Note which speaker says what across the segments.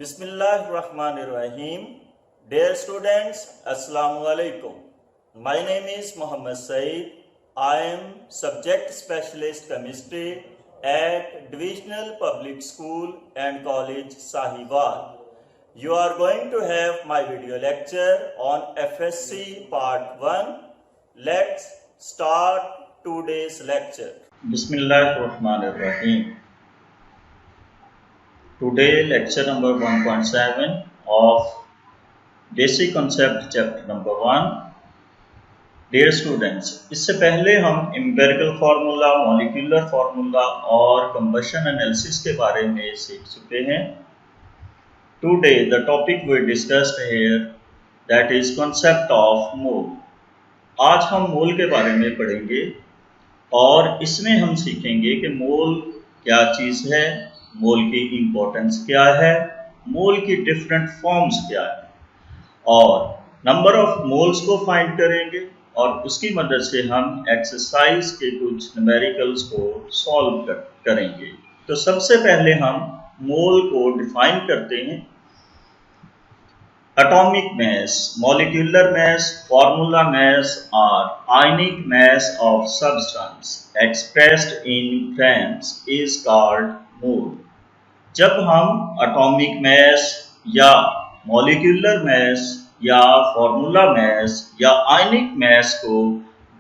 Speaker 1: Bismillahirrahmanirrahim. Dear students, Assalamu alaikum. My name is Muhammad Saeed. I am Subject Specialist Chemistry at Divisional Public School and College Sahiwal. You are going to have my video lecture on FSC Part 1. Let's start today's lecture. Bismillahirrahmanirrahim. Today lecture number 1.7 of Basic Concept chapter number 1. Dear students, इससे पहले हम empirical formula, molecular formula और combustion analysis के बारे में सीख चुके हैं. Today the topic we discussed here, that is concept of mole. आज हम मोल के बारे में पढ़ेंगे और इसमें हम सीखेंगे कि मोल क्या चीज़ है, मोल की इम्पोर्टेंस क्या है, मोल की डिफरेंट फॉर्म्स क्या है और नंबर ऑफ मोल्स को फाइंड करेंगे और उसकी मदद से हम एक्सरसाइज के कुछ न्यूमेरिकल्स को सॉल्व करेंगे. तो सबसे पहले हम मोल को डिफाइन करते हैं. Atomic mass, molecular mass, formula mass और ionic mass of substance expressed in grams is called mole. जब हम एटॉमिक मास या मॉलिक्यूलर मास या फार्मूला मास या आयनिक मास को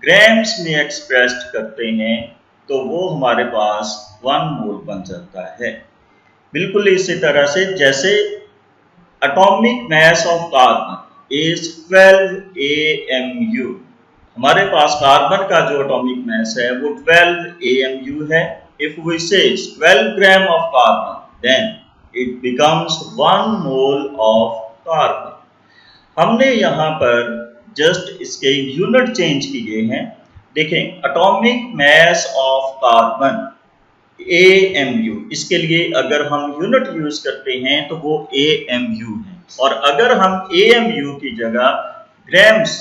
Speaker 1: ग्राम्स में एक्सप्रेस्ड करते हैं तो वो हमारे पास 1 मोल बन जाता है. बिल्कुल इसी तरह से जैसे atomic mass of carbon is 12 AMU. हमारे पास कार्बन का जो एटॉमिक मास है वो 12 AMU है. If we say 12 gram of carbon, then it becomes 1 mole of carbon. हमने यहाँ पर जस्ट इसके यूनिट चेंज किए हैं. देखें, atomic mass of carbon AMU, इसके लिए अगर हम यूनिट यूज करते हैं तो वो AMU है और अगर हम AMU की जगह ग्राम्स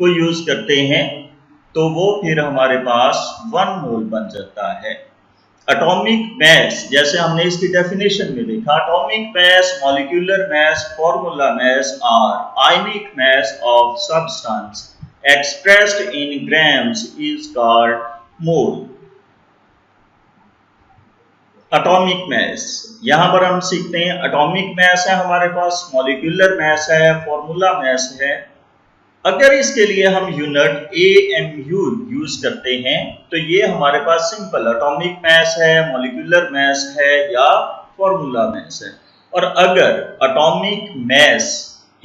Speaker 1: को यूज करते हैं तो वो फिर हमारे पास 1 मोल बन जाता है. एटॉमिक मास, जैसे हमने इसकी डेफिनेशन में देखा, atomic mass, molecular mass, formula mass और ionic mass of substance expressed in grams is called mole. Atomic mass, यहाँ पर हम सीखते हैं एटॉमिक मास है हमारे पास, मॉलिक्यूलर मास है, फार्मूला मास है. अगर इसके लिए हम यूनिट AMU यूज करते हैं तो ये हमारे पास सिंपल एटॉमिक मास है, मॉलिक्यूलर मास है या फार्मूला मास है. और अगर एटॉमिक मास,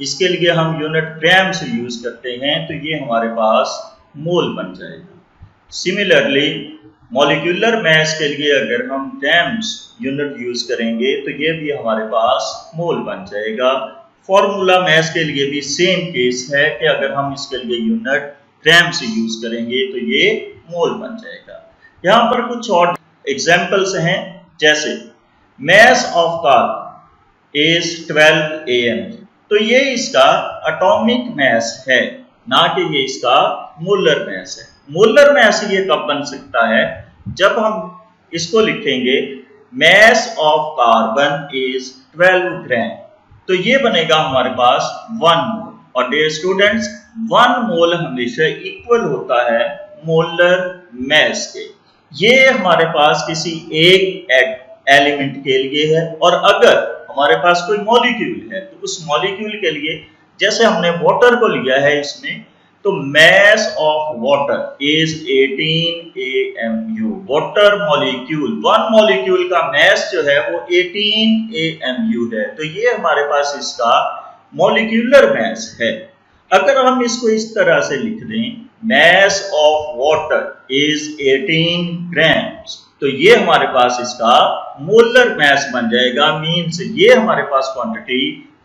Speaker 1: इसके लिए हम यूनिट ग्राम से यूज करते हैं तो ये हमारे पास मोल बन जाएगा. सिमिलरली मॉलिक्यूलर मास के लिए अगर हम ग्राम्स यूनिट यूज करेंगे तो ये भी हमारे पास मोल बन जाएगा. फॉर्मूला मास के लिए भी सेम केस है कि अगर हम इसके लिए यूनिट ग्राम से यूज करेंगे तो ये मोल बन जाएगा. यहाँ पर कुछ और एग्जांपल्स हैं, जैसे mass of carbon is 12 AMU. तो ये इसका एटॉमिक मास है, ना कि ये इसका मोलर मास है. मोलर मास ये कब बन सकता है, जब हम इसको लिखेंगे मास ऑफ कार्बन इज 12 ग्राम तो ये बनेगा हमारे पास 1 मोल. और डियर स्टूडेंट्स, 1 मोल हमेशा इक्वल होता है मोलर मास के. ये हमारे पास किसी एक एलिमेंट के लिए है और अगर हमारे पास कोई मॉलिक्यूल है तो उस मॉलिक्यूल के लिए, जैसे हमने वाटर को लिया है इसमें, तो mass of water is 18 AMU. Water molecule, 1 molecule का मास जो है वो 18 AMU है. तो ये हमारे पास इसका मॉलिक्यूलर मास है. अगर हम इसको इस तरह से लिख दें, mass of water is 18 grams, तो ये हमारे पास इसका मोलर मास बन जाएगा. मींस ये हमारे पास क्वांटिटी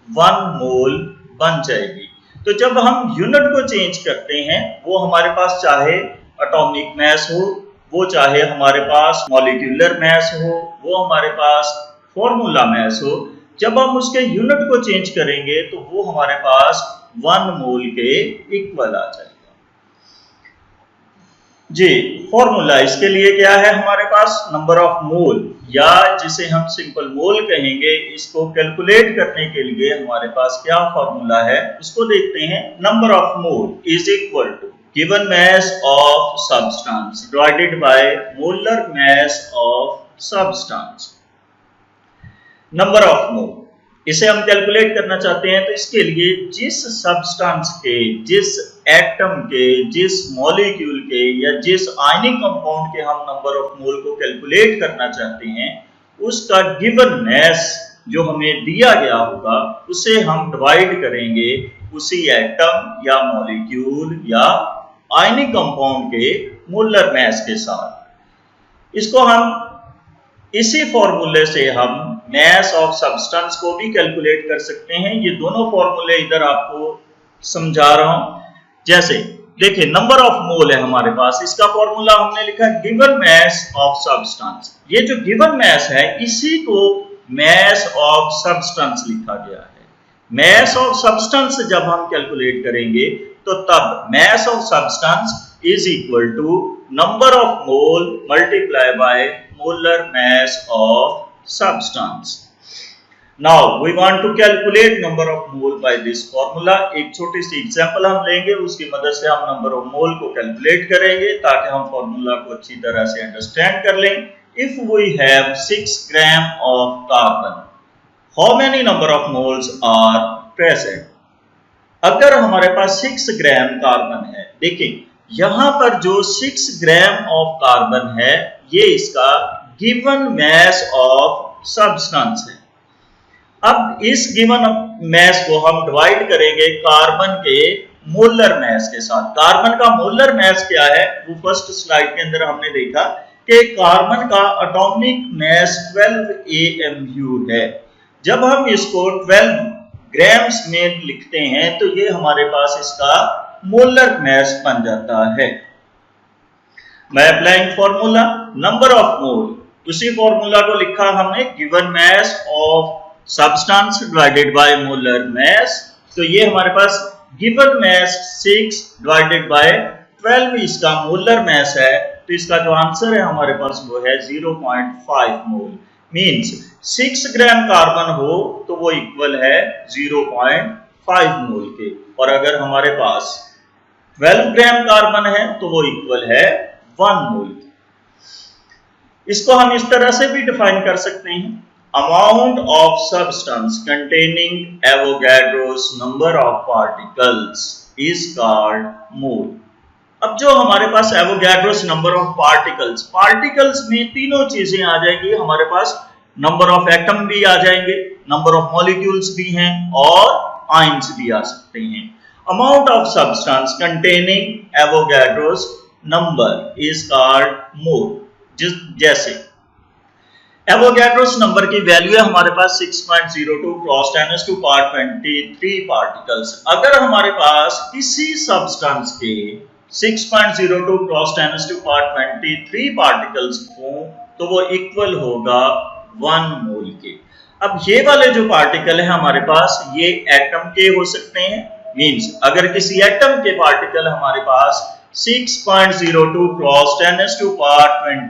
Speaker 1: 1 मोल बन जाएगी. तो जब हम यूनिट को चेंज करते हैं, वो हमारे पास चाहे एटॉमिक मास हो, वो चाहे हमारे पास मॉलिक्यूलर मास हो, वो हमारे पास फार्मूला मास हो, जब हम उसके यूनिट को चेंज करेंगे तो वो हमारे पास 1 मोल के इक्वल आ जाएगा. जी, फॉर्मूला इसके लिए क्या है हमारे पास, नंबर ऑफ मोल, या जिसे हम सिंपल मोल कहेंगे, इसको कैलकुलेट करने के लिए हमारे पास क्या फॉर्मूला है उसको देखते हैं। Number of mole is equal to given mass of substance divided by molar mass of substance. Number of mole इसे हम कैलकुलेट करना चाहते हैं, तो इसके लिए जिस सब्सटेंस के, जिस एटम के, जिस मॉलिक्यूल के या जिस आयनिक कंपाउंड के हम नंबर ऑफ मोल को कैलकुलेट करना चाहते हैं, उसका गिवन मास जो हमें दिया गया होगा उसे हम डिवाइड करेंगे उसी एटम या मॉलिक्यूल या आयनिक कंपाउंड के मोलर मास के साथ। इसको हम इसी फॉर्मूले से हम मास ऑफ सब्सटेंस को भी कैलकुलेट कर सकते हैं। ये दोनों फॉर्मूले इधर आपको समझा रहा हूं। जैसे देखिए, नंबर ऑफ मोल है हमारे पास, इसका फॉर्मूला हमने लिखा गिवन मास ऑफ सब्सटेंस। ये जो गिवन मास है इसी को मास ऑफ सब्सटेंस लिखा गया है। मास ऑफ सब्सटेंस जब हम कैलकुलेट करेंगे तो तब mass of substance is equal to number of mole multiply by molar mass of substance. Now we want to calculate number of mole by this formula. एक छोटी सी एग्जांपल हम लेंगे, उसकी मदद से हम नंबर ऑफ मोल को कैलकुलेट करेंगे ताकि हम फॉर्मूला को अच्छी तरह से अंडरस्टैंड कर लें। If we have 6 gram of carbon, how many number of moles are present? अगर हमारे पास 6 ग्राम कार्बन है, देखिए यहां पर जो 6 ग्राम ऑफ कार्बन है ये इसका गिवन मास ऑफ सब्सटेंस है। अब इस गिवन मास को हम डिवाइड करेंगे कार्बन के मोलर मास के साथ। कार्बन का मोलर मास क्या है वो फर्स्ट स्लाइड के अंदर हमने देखा कि कार्बन का एटॉमिक मास 12 AMU है। जब हम इसको 12 ग्राम्स में लिखते हैं तो ये हमारे पास इसका मोलर मास बन जाता है। By applying formula number of mole, उसी फॉर्मूला को लिखा हमने given mass of substance divided by molar मास। तो ये हमारे पास गिवन मास 6 डिवाइडेड बाय 12 इसका मोलर मास है, तो इसका जो आंसर है हमारे पास वो है 0.5 मोल। मींस 6 ग्राम कार्बन हो तो वो इक्वल है 0.5 मोल के, और अगर हमारे पास 12 ग्राम कार्बन है तो वो इक्वल है 1 मोल। इसको हम इस तरह से भी डिफाइन कर सकते हैं, amount of substance containing Avogadro's number of particles is called mole. अब जो हमारे पास Avogadro's number of particles, particles में तीनों चीजें आ जाएंगी हमारे पास, नंबर ऑफ एटम भी आ जाएंगे, नंबर ऑफ मॉलिक्यूल्स भी हैं और आयंस भी आ सकते हैं। Amount of substance containing Avogadro's number is called mole. जैसे एवोगैड्रोस नंबर की वैल्यू है हमारे पास 6.02 क्रॉस 10⁻² 23 पार्टिकल्स। अगर हमारे पास किसी सब्सटेंस के 6.02 क्रॉस 10⁻² 23 पार्टिकल्स हो तो वो इक्वल होगा 1 मोल के। अब ये वाले जो पार्टिकल है हमारे पास ये एटम के हो सकते हैं। मींस अगर किसी एटम के पार्टिकल हमारे पास 6.02 क्रॉस 10⁻²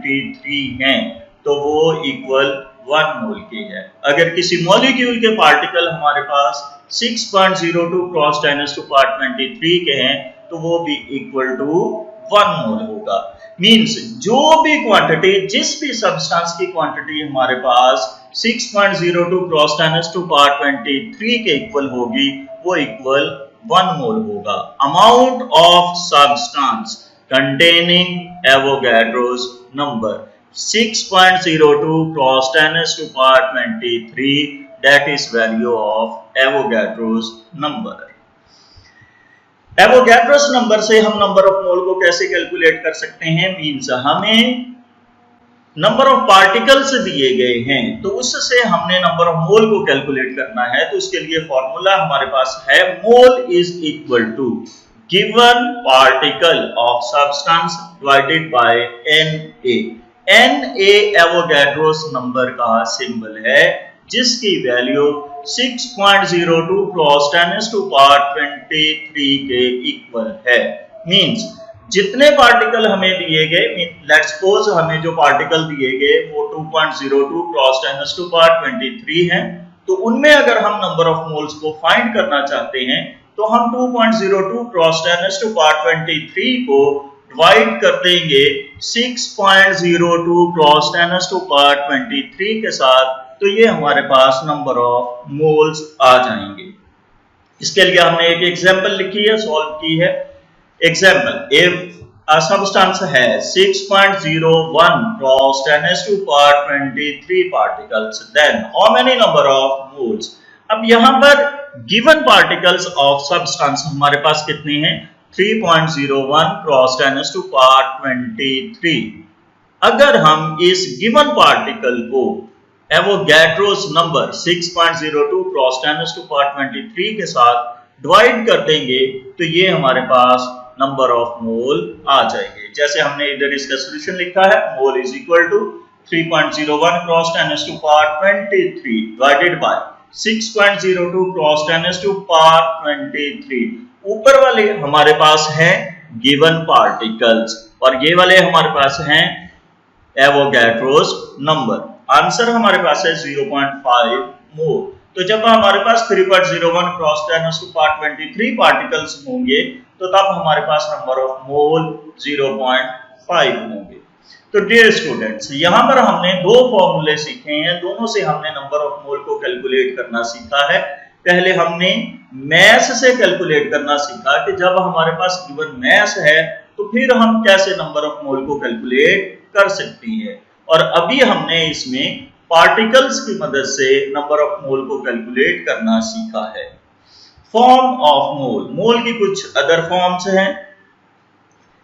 Speaker 1: 23 हैं तो वो इक्वल 1 मोल के है। अगर किसी मॉलिक्यूल के पार्टिकल हमारे पास 6.02 क्रॉस 10⁻² 23 के हैं तो वो भी इक्वल टू 1 मोल होगा। मींस जो भी क्वांटिटी, जिस भी सब्सटेंस की क्वांटिटी हमारे पास 6.02 क्रॉस 10⁻² 23 के इक्वल होगी वो इक्वल 1 मोल होगा। Amount of substance containing Avogadro's number 6.02 cross 10⁻² 23, that is value of Avogadro's number। Avogadro's number से हम नंबर ऑफ मोल को कैसे कैलकुलेट कर सकते हैं? मींस हमें नंबर ऑफ पार्टिकल्स दिए गए हैं तो उससे हमने नंबर ऑफ मोल को कैलकुलेट करना है, तो उसके लिए फॉर्मूला हमारे पास है mole is equal to given particle of substance divided by Na। Na Avogadro's number का सिंबल है जिसकी वैल्यू 6.02 क्रॉस 10⁻² 23 के इक्वल है। मींस जितने पार्टिकल हमें दिए गए, लेट्स सपोज हमें जो पार्टिकल दिए गए वो 2.02 क्रॉस 10⁻23 हैं, तो उनमें अगर हम नंबर ऑफ मोल्स को फाइंड करना चाहते हैं तो हम 2.02 क्रॉस 10⁻23 को डिवाइड कर देंगे 6.02 क्रॉस 10⁻23 के साथ, तो ये हमारे पास नंबर ऑफ मोल्स आ जाएंगे। इसके लिए हमने एक एग्जांपल लिखी है, सॉल्व की है। Example, if a substance has 6.01 cross 10⁻23 particles, then how many number of moles? अब यहाँ पर given particles of substance हमारे पास कितने हैं? 3.01 cross 10⁻23। अगर हम इस given particle को एवोगैड्रोस नंबर 6.02 cross 10⁻23 के साथ डिवाइड कर देंगे तो ये हमारे पास नंबर ऑफ मोल आ जाएंगे। जैसे हमने इधर इसका सॉल्यूशन लिखा है, mole is equal to 3.01 cross 10⁻23 divided by 6.02 cross 10⁻23। ऊपर वाले हमारे पास हैं गिवन पार्टिकल्स और ये वाले हमारे पास हैं एवोगैड्रोस नंबर। आंसर हमारे पास है 0.5 मोल। तो जब हमारे पास 3.01 क्रॉस 10⁻23 पार्टिकल्स होंगे तो तब हमारे पास नंबर ऑफ मोल 0.5 होंगे। तो डियर स्टूडेंट्स, यहाँ पर हमने दो फॉर्मूले सीखे हैं, दोनों से हमने नंबर ऑफ मोल को कैलकुलेट करना सीखा है। पहले हमने मैस से कैलकुलेट करना सीखा कि जब हमारे पास गिवन मैस है तो फिर हम कैसे नंबर ऑफ मोल को कैलकुलेट कर सकती है, और अभी हमने इसमें पार्टिकल्स की मदद से नंबर ऑफ मोल को कैलकुलेट करना सीखा है। फॉर्म ऑफ मोल, मोल की कुछ अदर फॉर्म्स हैं,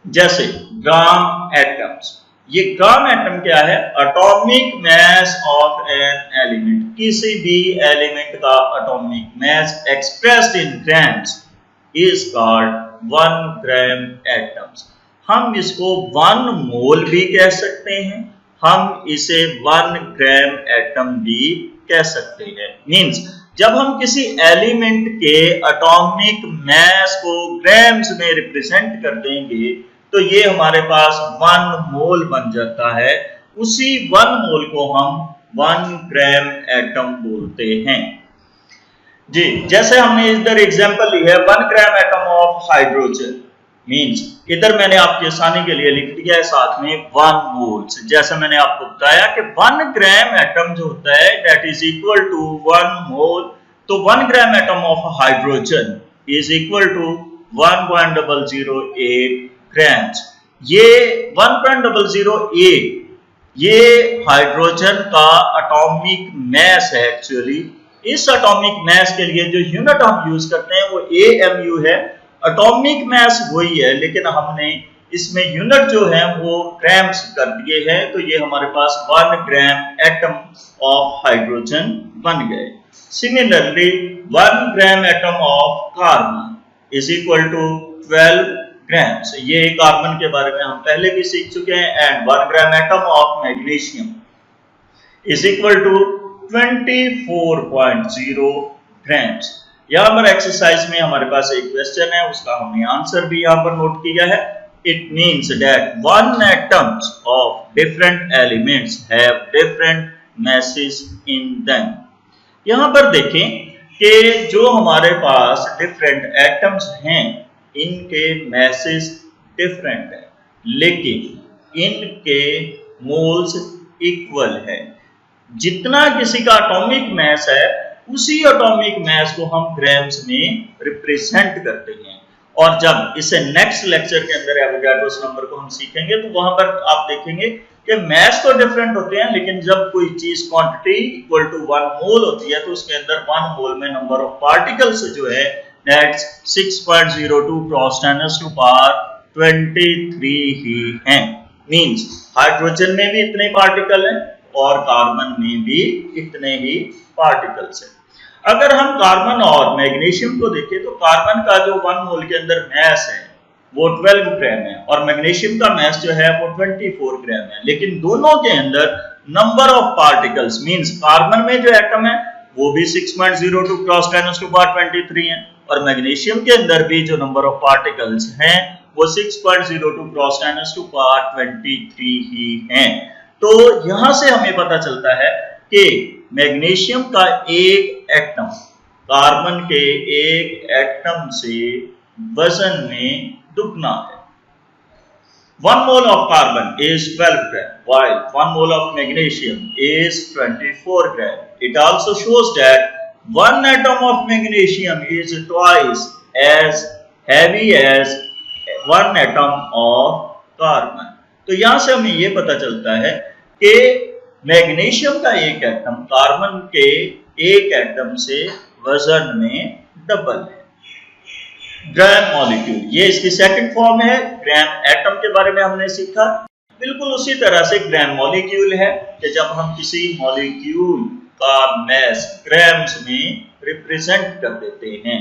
Speaker 1: जैसे ग्राम एटम्स। ये ग्राम एटम क्या है? Atomic mass of an element. किसी भी एलिमेंट का atomic mass expressed in grams is called 1 gram atoms. हम इसको 1 मोल भी कह सकते हैं, हम इसे 1 ग्राम एटम भी कह सकते हैं। मींस जब हम किसी एलिमेंट के एटॉमिक मास को ग्राम्स में रिप्रेजेंट कर देंगे तो ये हमारे पास 1 मोल बन जाता है। उसी 1 मोल को हम 1 ग्राम एटम बोलते हैं। जी, जैसे हमने इधर एग्जांपल ली है 1 gram atom of hydrogen. Means इधर मैंने आपकी आसानी के लिए लिख दिया है साथ में 1 मोल्स। जैसे मैंने आपको बताया कि 1 ग्राम एटम जो होता है that is equal to 1 mole. तो 1 gram atom of hydrogen is equal to 1.008 grams. ये 1.008 ये हाइड्रोजन का एटॉमिक मास है। एक्चुअली इस एटॉमिक मास के लिए जो यूनिट हम यूज करते हैं वो AMU है। एटॉमिक मास वही है, लेकिन हमने इसमें यूनिट जो है वो ग्राम्स कर दिए हैं, तो ये हमारे पास 1 ग्राम एटम ऑफ हाइड्रोजन बन गए। Similarly 1 gram atom of carbon is equal to 12 grams. ये कार्बन के बारे में हम पहले भी सीख चुके हैं। And 1 gram atom of magnesium is equal to 24.0 grams. यहाँ पर एक्सरसाइज में हमारे पास एक क्वेश्चन है, उसका हमने आंसर भी यहाँ पर नोट किया है। It means that 1 atoms of different elements have different masses in them। यहाँ पर देखें कि जो हमारे पास डिफरेंट एटम्स हैं इनके मैसेस डिफरेंट है, लेकिन इनके मोल्स इक्वल है। जितना किसी का एटॉमिक मास है उसी एटॉमिक मास को हम ग्राम्स में रिप्रेजेंट करते हैं। और जब इसे नेक्स्ट लेक्चर के अंदर एवोगाड्रोस नंबर को हम सीखेंगे तो वहां पर आप देखेंगे कि मास तो डिफरेंट होते हैं, लेकिन जब कोई चीज क्वांटिटी इक्वल टू 1 मोल होती है तो उसके अंदर 1 मोल में नंबर ऑफ पार्टिकल्स जो है दैट्स 6.02 क्रॉस 10⁻23 ही हैं। मींस हाइड्रोजन में भी इतने पार्टिकल हैं और कार्बन में भी इतने ही पार्टिकल्स हैं। अगर हम कार्बन और मैग्नीशियम को देखें तो कार्बन का जो 1 मोल के अंदर मास है वो 12 ग्राम है और मैग्नीशियम का मास जो है वो 24 ग्राम है, लेकिन दोनों के अंदर number of particles means carbon में जो एटम है वो भी 6.02 क्रॉस 10⁻23 है, और मैग्नीशियम के अंदर भी जो नंबर ऑफ पार्टिकल्स हैं वो 6.02 क्रॉस 10⁻23 ही हैं। तो यहां से हमें पता चलता है कि मैग्नीशियम का एक एटम कार्बन के एक एटम से वजन में दुगना है। 1 mole of carbon is 12 gram, while 1 mole of magnesium is 24 gram. It also shows that 1 atom of magnesium is twice as heavy as 1 atom of carbon. तो यहां से हमें यह पता चलता है कि मैग्नीशियम का एक एटम कार्बन के एक एटम से वजन में डबल है। ग्राम मॉलिक्यूल, ये इसकी सेकंड फॉर्म है। ग्राम एटम के बारे में हमने सीखा। बिल्कुल उसी तरह से ग्राम मॉलिक्यूल है कि जब हम किसी मॉलिक्यूल का मास ग्राम्स में रिप्रेजेंट कर देते हैं।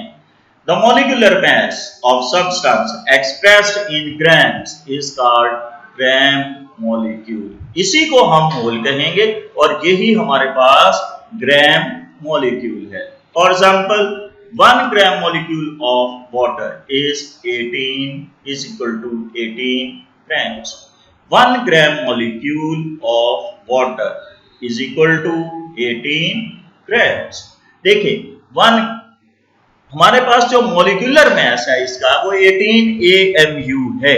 Speaker 1: The molecular mass of substance expressed in grams is called gram molecule. इसी को हम मोल कहेंगे और यही हमारे पास ग्राम मॉलिक्यूल है। For example 1 gram molecule of water is 18 grams. 1 gram molecule of water is equal to 18 grams. देखिए, हमारे पास जो मॉलिक्यूलर मास है इसका वो 18 AMU है।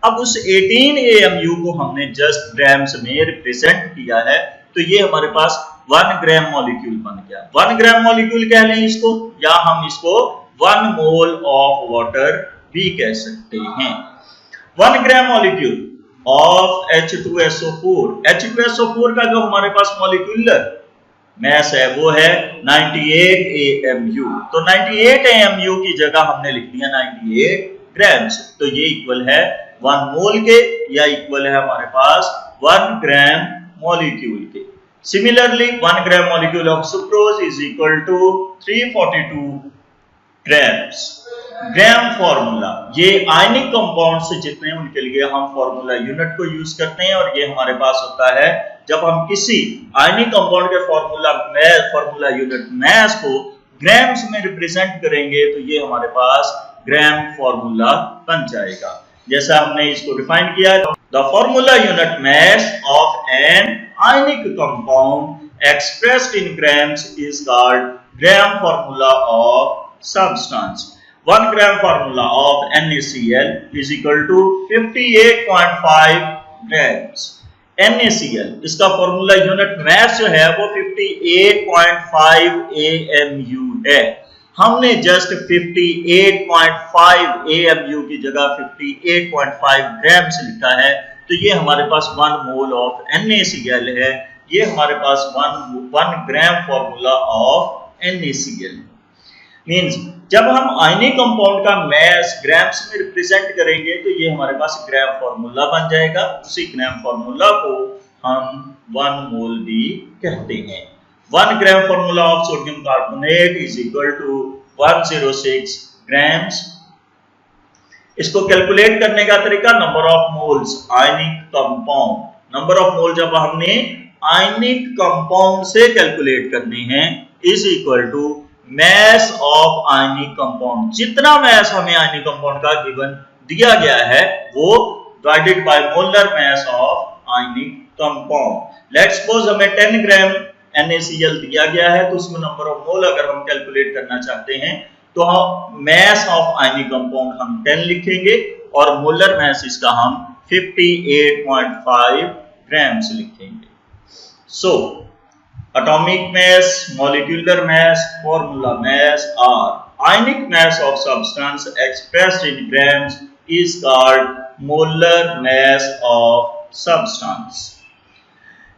Speaker 1: अब उस 18 AMU को हमने जस्ट ग्राम्स में रिप्रेजेंट किया है, तो ये हमारे पास 1 ग्राम मॉलिक्यूल बन गया। 1 ग्राम मॉलिक्यूल कह लें इसको, या हम इसको 1 मोल ऑफ वाटर भी कह सकते हैं। 1 gram molecule of H2SO4, H2SO4 का जो हमारे पास मॉलिक्यूलर मास है वो है 98 AMU। तो 98 AMU की जगह हमने लिख दिया 98 ग्राम्स। तो ये इक्वल है 1 मोल के, या इक्वल है हमारे पास 1 ग्राम मॉलिक्यूल के। Similarly, 1 gram molecule of sucrose is equal to 342 grams. Gram formula, ये आयनिक कंपाउंड्स जितने हैं उनके लिए हम फॉर्मूला यूनिट को यूज करते हैं, और ये हमारे पास होता है जब हम किसी आयनिक कंपाउंड के फॉर्मूला यूनिट मास को ग्राम्स में रिप्रेजेंट करेंगे तो ये हमारे पास ग्राम फॉर्मूला बन जाएगा। जैसा हमने इसको डिफाइन किया, the formula unit mass of an ionic compound expressed in grams is called gram formula of substance. 1 gram formula of NaCl is equal to 58.5 grams. NaCl इसका फॉर्मूला यूनिट मास जो है वो 58.5 AMU है। हमने जस्ट 58.5 AMU की जगह 58.5 grams लिखा है, तो ये हमारे पास 1 मोल ऑफ NaCl है। ये हमारे पास 1 gram formula of NaCl means जब हम आयनिक कंपाउंड का मास ग्राम्स में रिप्रेजेंट करेंगे तो ये हमारे पास ग्राम फॉर्मूला बन जाएगा। उसी ग्राम फॉर्मूला को हम 1 मोल भी कहते हैं। 1 gram formula of sodium carbonate is equal to 106 grams. इसको कैलकुलेट करने का तरीका number of moles ionic compound, number of mole जब हमने आयनिक कंपाउंड से कैलकुलेट करने हैं is equal to mass of ionic compound. जितना मास हमें आयनिक कंपाउंड का गिवन दिया गया है वो divided by molar mass of ionic compound. Let's suppose हमें 10 ग्राम NaCl दिया गया है, तो उसमें नंबर ऑफ मोल अगर हम कैलकुलेट करना चाहते हैं तो मास ऑफ आयनिक कंपाउंड हम 10 लिखेंगे और मोलर मास इसका हम 58.5 ग्राम्स लिखेंगे। सो atomic mass, molecular mass, formula mass or ionic mass of substance expressed in grams is called molar mass of substance.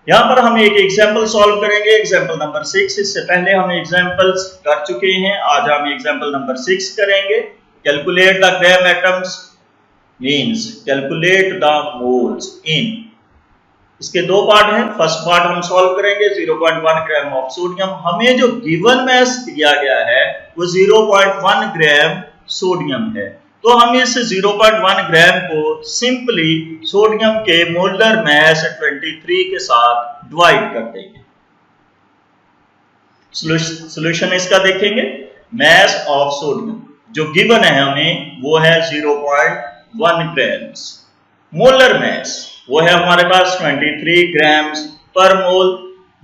Speaker 1: यहां पर हम एक एग्जांपल सॉल्व करेंगे, एग्जांपल नंबर 6। इससे पहले हम एग्जांपल्स कर चुके हैं, आज हम एग्जांपल नंबर 6 करेंगे। Calculate the gram atoms means calculate the moles इन। इसके दो पार्ट हैं। फर्स्ट पार्ट हम सॉल्व करेंगे 0.1 ग्राम ऑफ सोडियम। हमें जो गिवन मास दिया गया है वो 0.1 ग्राम सोडियम है, तो हम इस 0.1 ग्राम को सिंपली सोडियम के मोलर मास 23 के साथ डिवाइड कर देंगे। सॉल्यूशन इसका देखेंगे। मैस ऑफ सोडियम जो गिवन है हमें वो है 0.1 ग्राम्स। मोलर मैस वो है हमारे पास 23 grams per mole.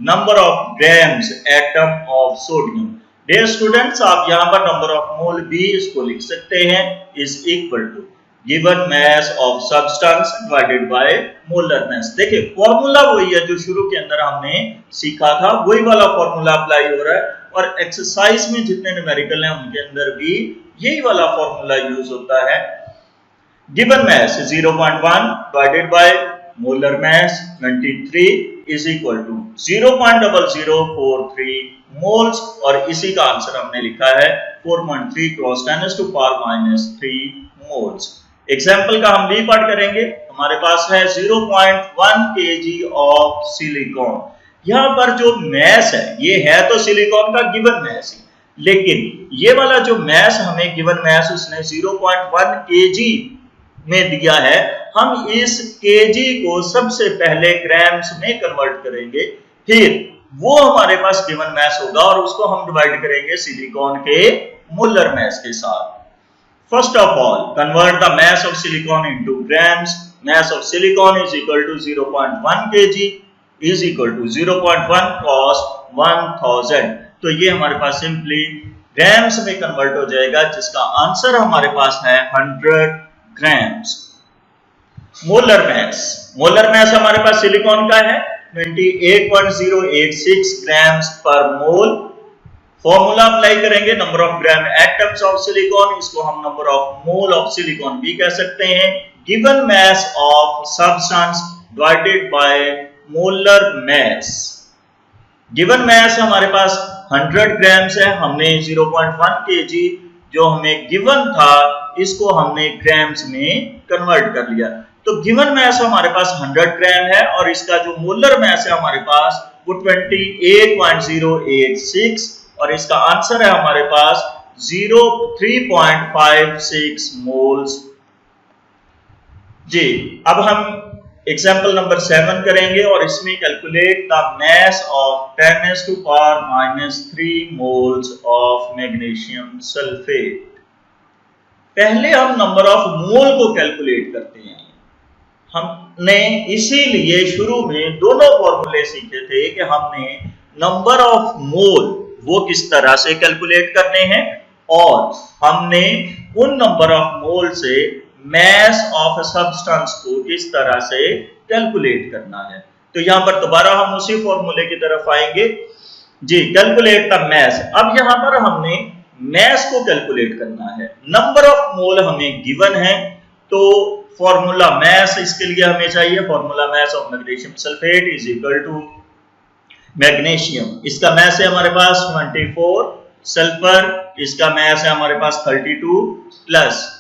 Speaker 1: Number of grams atom of sodium. Dear students, आप यहाँ पर नंबर ऑफ मोल भी इसको लिख सकते हैं, is equal to given mass of substance divided by molar mass. देखिए फॉर्मूला वही है जो शुरू के अंदर हमने सीखा था, वही वाला फॉर्मूला अप्लाई हो रहा है और एक्सरसाइज में जितने न्यूमेरिकल हैं उनके अंदर भी यही वाला फॉर्मूला यूज होता है। Given mass 0.1 divided by molar mass 23 is equal to 0.0043 moles और इसी का आंसर हमने लिखा है 4.3 क्रॉस 10⁻³ मोल्स। एग्जाम्पल का हम बी पार्ट करेंगे। हमारे पास है 0.1 kg ऑफ सिलिकॉन। यहाँ पर जो मैस है ये है तो सिलिकॉन का गिवन मैस है, लेकिन ये वाला जो मैस हमें गिवन मैस उसने 0.1 kg में दिया है, हम इस kg को सबसे पहले ग्राम्स में कन्वर्ट करेंगे, फिर वो हमारे पास गिवन मैस होगा और उसको हम डिवाइड करेंगे सिलिकॉन के मोलर मैस के साथ। First of all, convert the mass of silicon into grams. Mass of silicon is equal to 0.1 kg is equal to 0.1 cross 1000। तो ये हमारे पास सिंपली ग्राम्स में कन्वर्ट हो जाएगा, जिसका आंसर हमारे पास है 100 ग्राम्स। मोलर मैस हमारे पास सिलिकॉन का है 28.086 grams per mole. Formula apply करेंगे, number of gram atoms of silicon, इसको हम number of mole of silicon भी कह सकते हैं। Given mass of substance divided by molar mass. Given mass हमारे पास 100 ग्राम्स है, हमने 0.1 kg जो हमें गिवन था इसको हमने ग्राम्स में कन्वर्ट कर लिया। तो गिवन मैस हमारे पास 100 ग्राम है और इसका जो मोलर मैस है हमारे पास वो 28.086 और इसका आंसर है हमारे पास 3.56 मोल्स। जी, अब हम एग्जांपल नंबर 7 करेंगे और इसमें calculate the mass of 10⁻³ moles of magnesium sulphate. पहले हम नंबर ऑफ मोल को कैलकुलेट करते हैं। हमने इसीलिए शुरू में दोनों फॉर्मूले सीखे थे कि हमने नंबर ऑफ मोल वो किस तरह से कैलकुलेट करने हैं और हमने उन नंबर ऑफ मोल से मैस ऑफ सब्सटेंस को किस तरह से कैलकुलेट करना है। तो यहां पर दोबारा हम उसी फॉर्मूले की तरफ आएंगे। जी, कैलकुलेट द मैस। अब यहां पर हमने मैस को कैलकुलेट करना है। नंबर ऑफ मोल हमें गिवन है, तो फॉर्मूला मैस इसके लिए हमें चाहिए। Formula mass of magnesium sulphate is equal to magnesium, इसका मैस है हमारे पास 24, सल्फर इसका मैस है हमारे पास 32 प्लस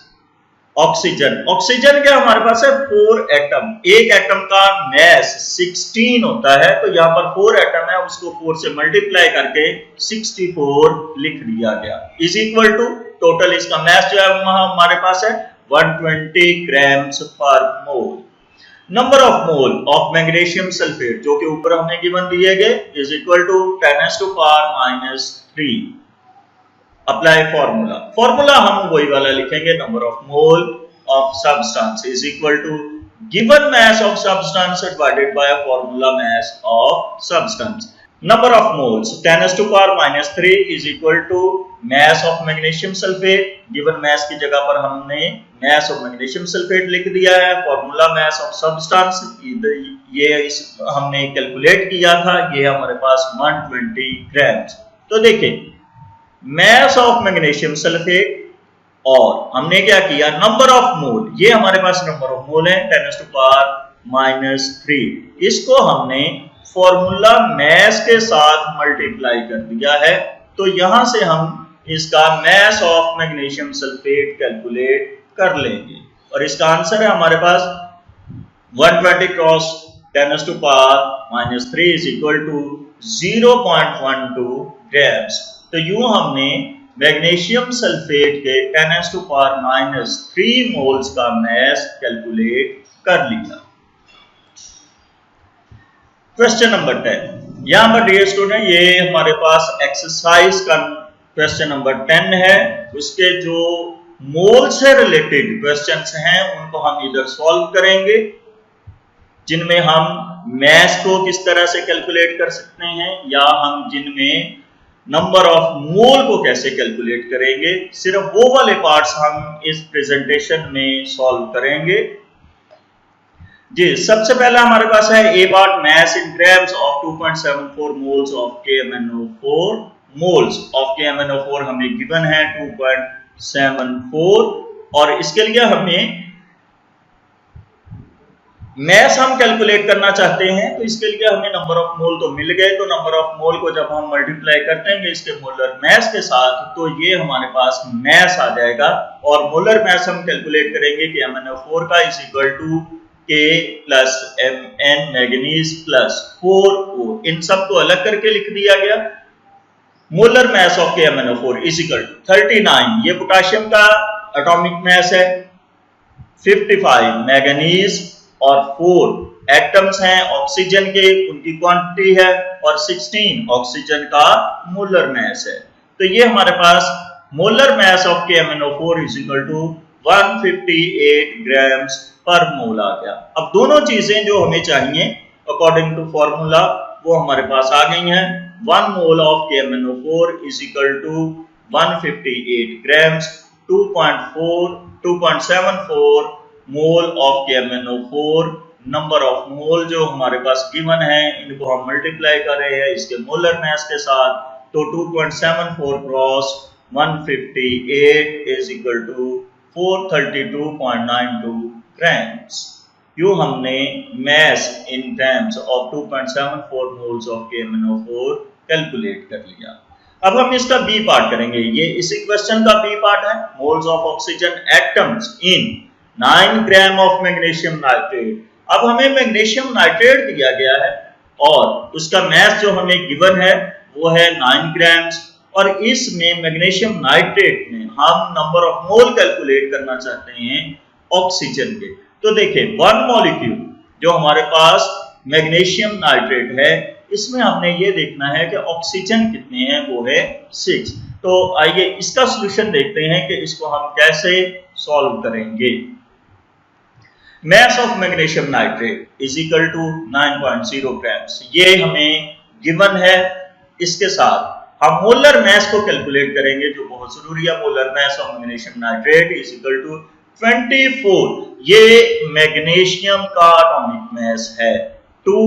Speaker 1: ऑक्सीजन क्या हमारे पास है 4 एटम। एक एटम का मैस 16 होता है, तो यहाँ पर 4 एटम है उसको 4 से मल्टीप्लाई करके 64 लिख दिया गया इज इक्वल टू टोटल इसका मैस जो है हमारे पास है 120 grams per mole. Number of mole of magnesium sulphate जो कि ऊपर हमें गिवन दिए गए is equal to 10⁻³ apply formula हम वही वाला लिखेंगे, number of mole of substance is equal to given mass of substance divided by formula mass of substance. Number of moles 10⁻³ is equal to mass of magnesium sulphate. Given mess की जगह पर हमने mess of magnesium sulphate लिख दिया है। Formula mass of substance ये हमने calculate किया था, ये हमारे पास 120 ग्राम्स। तो देखिए मैस ऑफ मैग्नीशियम सल्फेट और हमने क्या किया नंबर ऑफ मोल, ये हमारे पास नंबर ऑफ मोल है 10⁻³ इसको हमने फॉर्मूला मैस के साथ मल्टीप्लाई कर दिया है। तो यहां से हम इसका mass of magnesium sulphate calculate कर लेंगे और इसका आंसर है हमारे पास 120 cross 10⁻³ is equal to 0.12 grams. तो यूं हमने मैग्नीशियम सल्फेट के 10⁻³ मोल्स का मैस कैलकुलेट कर लिया। क्वेश्चन नंबर 10, यहाँ पर डियर स्टूडेंट ये हमारे पास एक्सरसाइज का क्वेश्चन नंबर 10 है। उसके जो मोल से रिलेटेड क्वेश्चंस हैं उनको हम इधर सॉल्व करेंगे, जिनमें हम मैस को किस तरह से कैलकुलेट कर सकते हैं या हम जिनमें नंबर ऑफ मोल को कैसे कैलकुलेट करेंगे, सिर्फ वो वाले पार्ट्स हम इस प्रेजेंटेशन में सॉल्व करेंगे। जी, सबसे पहला हमारे पास है A part, mass in grams of 2.74 moles of KMnO4। Moles of KMnO4 हमें गिवन है 2.74 और इसके लिए हमें मैस हम कैलकुलेट करना चाहते हैं, तो इसके लिए हमें नंबर ऑफ मोल तो मिल गए। तो नंबर ऑफ मोल को जब हम मल्टीप्लाई करते हैं इसके मोलर मैस के साथ, तो ये हमारे पास मैस आ जाएगा और मोलर मैस हम कैलकुलेट करेंगे कि MnO4 का is equal to K plus Mn manganese plus 4O। इन सब को अलग करके लिख दिया गया। Molar mass of KMnO4 is equal to 39, ये पोटेशियम का एटॉमिक मैस है, 55 मैग्नीज और 4 एटम्स हैं ऑक्सीजन के, उनकी क्वांटिटी है, और 16 ऑक्सीजन का मोलर मैस है। तो ये हमारे पास molar mass of KMnO4 is equal to 158 grams per mole आ गया। अब दोनों चीजें जो हमें चाहिए अकॉर्डिंग टू फॉर्मूला वो हमारे पास आ गई हैं। 1 mole of KMnO4 is equal to 158 grams, 2.74 mole of KMnO4। Number of mole जो हमारे पास गिवन है इनको हम मल्टीप्लाई कर रहे हैं इसके मोलर मैस के साथ, तो 2.74 cross 158 is equal to 432.92 grams. यूं हमने mass in grams of 2.74 moles of KMnO4 calculate कर लिया। अब हम इसका बी पार्ट करेंगे। ये इसी क्वेश्चन का बी पार्ट है, moles of oxygen atoms in 9 gram of magnesium nitrate. अब हमें मैग्नीशियम नाइट्रेट दिया गया है और उसका मैस जो हमें गिवन है वो है 9 ग्राम्स, और इसमें मैग्नीशियम नाइट्रेट में हम नंबर ऑफ मोल कैलकुलेट करना चाहते हैं ऑक्सीजन के। तो देखिए 1 मॉलिक्यूल जो हमारे पास मैग्नीशियम नाइट्रेट है, इसमें हमने ये देखना है कि ऑक्सीजन कितने हैं, वो है 6। तो आइए इसका सॉल्यूशन देखते हैं कि इसको हम कैसे सॉल्व करेंगे। Mass of magnesium nitrate is equal to 9.0 grams, ये हमें गिवन है। इसके साथ हम मोलर मैस को कैलकुलेट करेंगे जो बहुत जरूरी है। Molar mass of magnesium nitrate is equal to 24, ये मैग्नीशियम का एटॉमिक मैस है, 2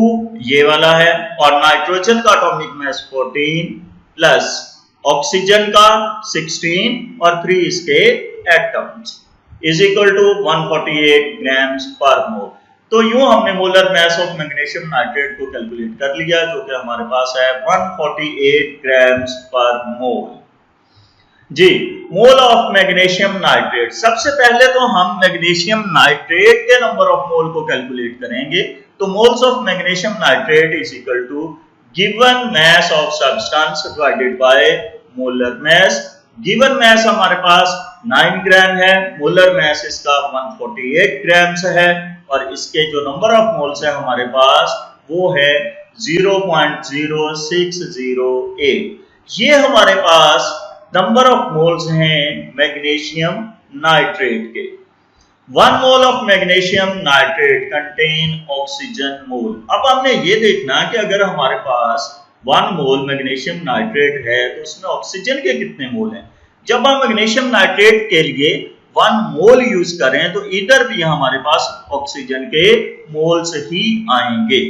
Speaker 1: ये वाला है, और नाइट्रोजन का एटॉमिक मैस 14 प्लस ऑक्सीजन का 16 और 3 इसके atoms is equal to 148 grams per mole. तो यूं हमने molar mass of magnesium nitrate को कैलकुलेट कर लिया जो कि हमारे पास है 148 ग्राम्स पर मोल। जी, मोल ऑफ मैग्नीशियम नाइट्रेट, सबसे पहले तो हम मैग्नीशियम नाइट्रेट के नंबर ऑफ मोल को कैलकुलेट करेंगे। तो moles of magnesium nitrate is equal to given mass of substance divided by molar mass. Given mass हमारे पास 9 ग्राम है, मोलर मैस इसका 148 ग्राम्स है, और इसके जो नंबर ऑफ मोल्स है हमारे पास वो है 0.0608। ये हमारे पास नंबर ऑफ मोल्स हैं मैग्नीशियम नाइट्रेट के। 1 mole of magnesium nitrate contain oxygen mole. अब हमने ये देखना कि अगर हमारे पास 1 मोल मैग्नीशियम नाइट्रेट है तो उसमें ऑक्सीजन के कितने मोल हैं। जब हम मैग्नीशियम नाइट्रेट के लिए 1 मोल यूज करें तो इधर भी हमारे पास ऑक्सीजन के मोल्स ही आएंगे,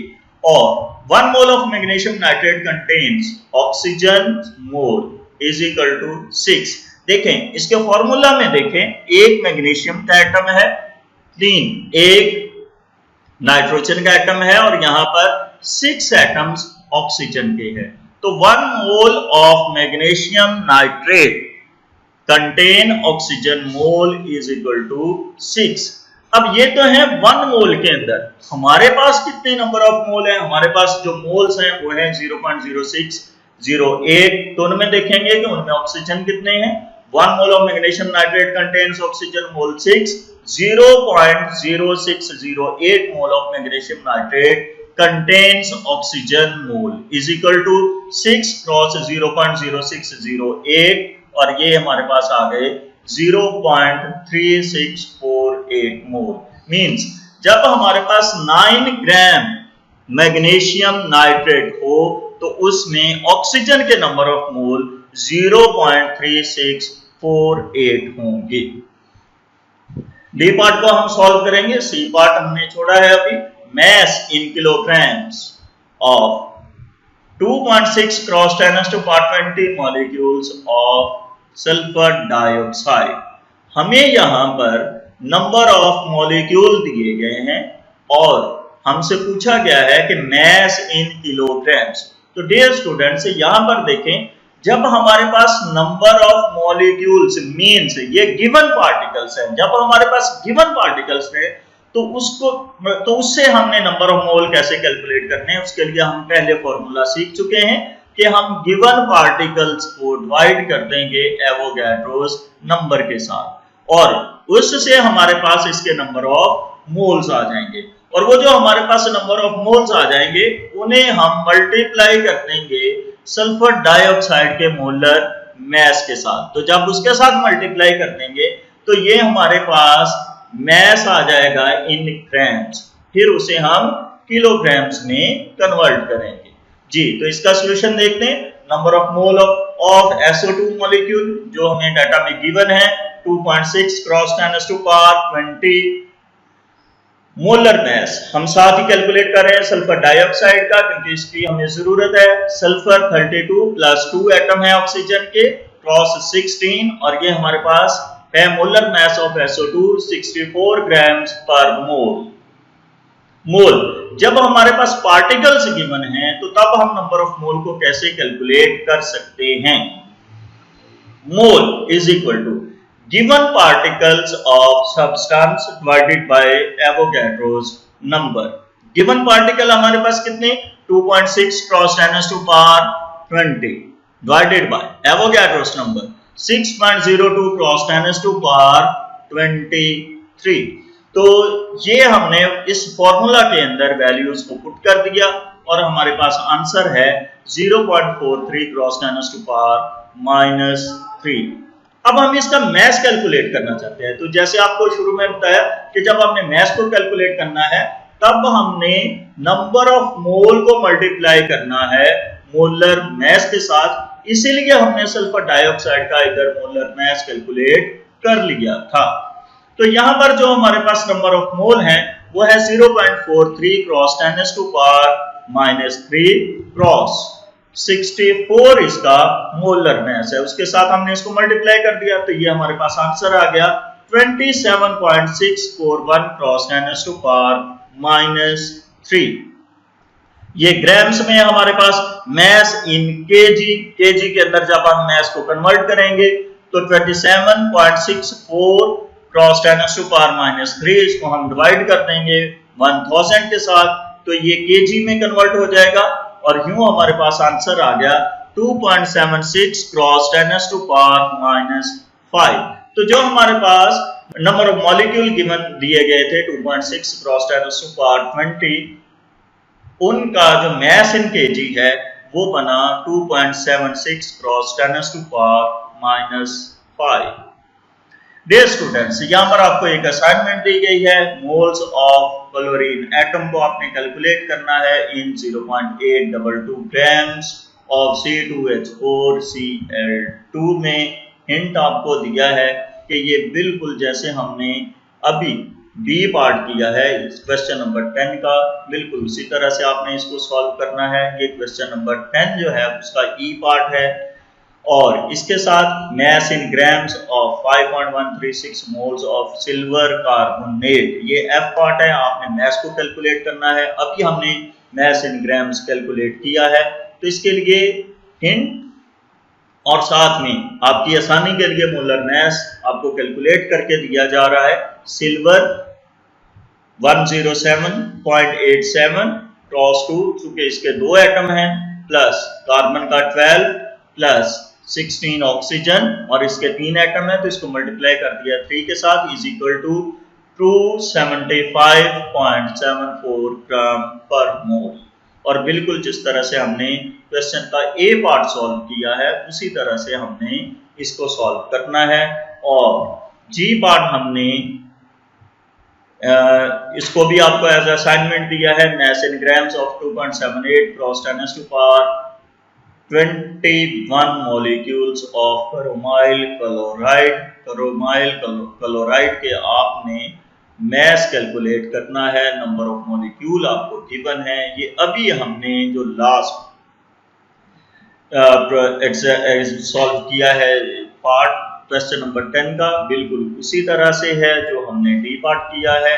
Speaker 1: और 1 mole of magnesium nitrate contains oxygen mole is equal to 6। देखें इसके फॉर्मूला में देखें, एक मैग्नीशियम का एटम है, 3 एक नाइट्रोजन का एटम है, और यहां पर 6 एटम्स ऑक्सीजन के हैं। तो 1 mole of magnesium nitrate contain oxygen mole is equal to 6। अब ये तो है 1 मोल के अंदर, हमारे पास कितने नंबर ऑफ मोल है, हमारे पास जो मोल्स हैं वो है 0.0608। तो उनमें देखेंगे कि उनमें ऑक्सीजन कितने हैं। 1 mole of magnesium nitrate contains oxygen mole 6, 0.0608 mole of magnesium nitrate contains oxygen mole is equal to 6 cross 0.0608 और ये हमारे पास आ गए 0.3648 मोल। मींस जब हमारे पास 9 ग्राम मैग्नीशियम नाइट्रेट हो तो उसमें ऑक्सीजन के नंबर ऑफ मोल 0.3648 होंगे। डी पार्ट को हम सॉल्व करेंगे, सी पार्ट हमने छोड़ा है अभी। mass in kilograms of 2.6 cross 10⁻20 molecules of sulfur dioxide। हमें यहां पर नंबर ऑफ मॉलिक्यूल दिए गए हैं और हमसे पूछा गया है कि mass in kilograms। तो डियर स्टूडेंट्स यहां पर देखें, जब हमारे पास नंबर ऑफ मॉलिक्यूल्स मींस ये गिवन पार्टिकल्स हैं, जब हमारे पास गिवन पार्टिकल्स है तो उससे हमने नंबर ऑफ मोल कैसे कैलकुलेट करने हैं, उसके लिए हम पहले फॉर्मूला सीख चुके हैं कि हम गिवन पार्टिकल्स को डिवाइड कर देंगे एवोगैड्रोस नंबर के साथ और उससे हमारे पास इसके नंबर ऑफ मोल्स आ जाएंगे और वो जो हमारे पास नंबर ऑफ मोल्स आ जाएंगे उन्हें हम मल्टीप्लाई कर देंगे सल्फर डाइऑक्साइड के मोलर मैस के साथ। तो जब उसके साथ मल्टीप्लाई कर देंगे तो ये हमारे पास मैस आ जाएगा इन ग्राम्स, फिर उसे हम किलोग्राम्स में कन्वर्ट करेंगे। जी तो इसका सॉल्यूशन देखते हैं। Number of mole of SO2 molecule जो हमें डाटा में गिवन है 2.6 क्रॉस 10⁻20 मोलर मैस। हम साथ ही कैलकुलेट कर रहे हैं सल्फर डाइऑक्साइड का क्योंकि इसकी हमें जरूरत है। सल्फर 32 प्लस 2 एटम है ऑक्सीजन के क्रॉस 16 और ये हमारे पास है molar mass of SO2 64 grams per मोल। जब हमारे पास पार्टिकल्स गिवन हैं तो तब हम नंबर ऑफ मोल को कैसे कैलकुलेट कर सकते हैं। Mole is equal to given particles of substance divided by Avogadro's number. Given particle हमारे पास कितने 2.6 cross 10⁻20 divided by Avogadro's number 6.02 cross 10⁻23। तो ये हमने इस फॉर्मूला के अंदर वैल्यूज को पुट कर दिया और हमारे पास आंसर है 0.43 क्रॉस 10⁻³ अब हम इसका मैस कैलकुलेट करना चाहते हैं। तो जैसे आपको शुरू में बताया कि जब हमने मैस को कैलकुलेट करना है तब हमने नंबर ऑफ मोल को मल्टीप्लाई करना है मोलर मैस के साथ, इसीलिए हमने सल्फर डाइऑक्साइड का इधर मोलर मैस कैलकुलेट कर लिया था। तो यहां पर जो हमारे पास नंबर ऑफ मोल है वो है 0.43 क्रॉस 10⁻³ क्रॉस 64 इसका मोलर मैस है, उसके साथ हमने इसको मल्टीप्लाई कर दिया तो ये हमारे पास आंसर आ गया 27.641 क्रॉस 10⁻³ ये ग्राम्स में हमारे पास मैस इन केजी के अंदर जब हम मैस को कन्वर्ट करेंगे तो 27.64 क्रॉस 10⁻³ इसको हम डिवाइड कर देंगे 1000 के साथ तो ये केजी में कन्वर्ट हो जाएगा और यूं हमारे पास आंसर आ गया 2.76 क्रॉस 10⁻⁵। तो जो हमारे पास नंबर ऑफ मॉलिक्यूल गिवन दिए गए थे 2.6 क्रॉस 10⁻20 उनका जो मैस इन केजी है वो बना 2.76 क्रॉस 10⁻⁵। डियर स्टूडेंट्स, यहाँ पर आपको एक असाइनमेंट दी गई है। मोल्स ऑफ क्लोरीन एटम को आपने कैलकुलेट करना है इन 0.822 ग्राम्स ऑफ C2H4Cl2 में। हिंट आपको दिया है कि ये बिल्कुल जैसे हमने अभी बी पार्ट किया है क्वेश्चन नंबर 10 का, बिल्कुल उसी तरह से आपने इसको सॉल्व करना है। ये क्वेश्चन नंबर 10 जो है उसका ई पार्ट है और इसके साथ mass in grams of 5.136 moles of silver carbonate ये एफ पार्ट है। आपने मैस को कैलकुलेट करना है। अभी हमने मैस इन ग्राम्स कैलकुलेट किया है तो इसके लिए हिंट और साथ में आपकी आसानी के लिए मोलर मैस आपको कैलकुलेट करके दिया जा रहा है। सिल्वर 107.87 क्रॉस 2 चूंकि इसके 2 एटम हैं प्लस कार्बन का 12 प्लस 16 ऑक्सीजन और इसके 3 एटम है तो इसको मल्टीप्लाई कर दिया 3 के साथ इज इक्वल टू 275.74 ग्राम पर मोल। और बिल्कुल जिस तरह से हमने क्वेश्चन का ए पार्ट सॉल्व किया है उसी तरह से हमने इसको सॉल्व करना है। और जी पार्ट हमने इसको भी आपको एज असाइनमेंट दिया है, mass in grams of 2.78 cross 10⁻21 molecules of chromyl chloride के आपने मैस कैलकुलेट करना है। नंबर ऑफ मॉलिक्यूल आपको गिवन है। ये अभी हमने जो लास्ट सॉल्व किया है पार्ट क्वेश्चन नंबर 10 का, बिल्कुल उसी तरह से है जो हमने डी पार्ट किया है।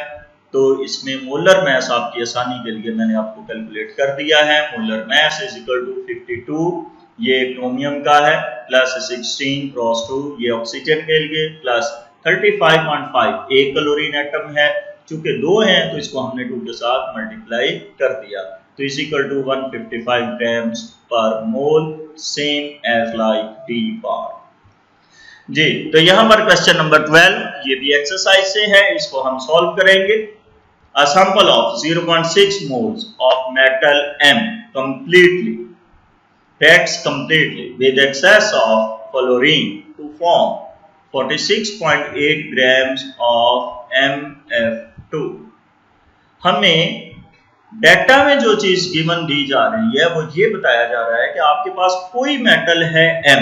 Speaker 1: तो इसमें मोलर मैस आपकी आसानी के लिए मैंने आपको कैलकुलेट कर दिया है। Molar mass is equal to 52, ये क्रोमियम का है, प्लस 16 क्रॉस 2 ये ऑक्सीजन के लिए, प्लस 35.5 एक क्लोरीन एटम है। चूंकि 2 हैं तो इसको हमने 2 के साथ मल्टीप्लाई कर दिया, तो is equal to 155 grams per mole, same as like D part. जी, तो यहां पर क्वेश्चन नंबर 12 ये भी एक्सरसाइज से है, इसको हम सॉल्व करेंगे। A sample of 0.6 moles of metal M completely with excess of fluorine to form 46.8 grams of MF2। हमें डेटा में जो चीज गिवन दी जा रही है वो ये बताया जा रहा है कि आपके पास कोई मेटल है M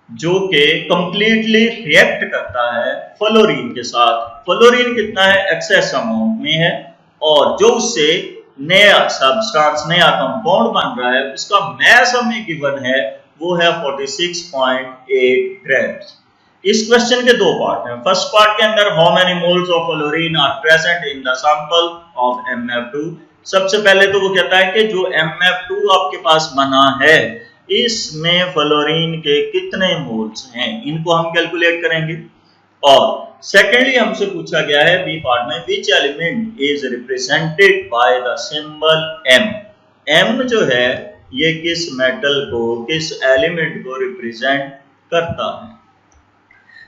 Speaker 1: जो कि कंप्लीटली रिएक्ट करता है फ्लोरीन के साथ। फ्लोरीन कितना है, एक्सेस अमाउंट में है, और जो उससे नया सब्सटेंस नया कंपाउंड बन रहा है उसका मैस हमें गिवन है वो है 46.8 ग्राम्स। इस क्वेश्चन के दो पार्ट हैं। फर्स्ट पार्ट के अंदर how many moles of fluorine are present in the sample of MF2। सबसे पहले तो वो कहता है कि जो MF2 आपके पास बना है इसमें फ्लोरीन के कितने मोल्स हैं, इनको हम कैलकुलेट करेंगे। और सेकेंडली हमसे पूछा गया है बी पार्ट में which element is represented by the symbol M। M जो है ये किस मेटल को, किस एलिमेंट को रिप्रेजेंट करता है।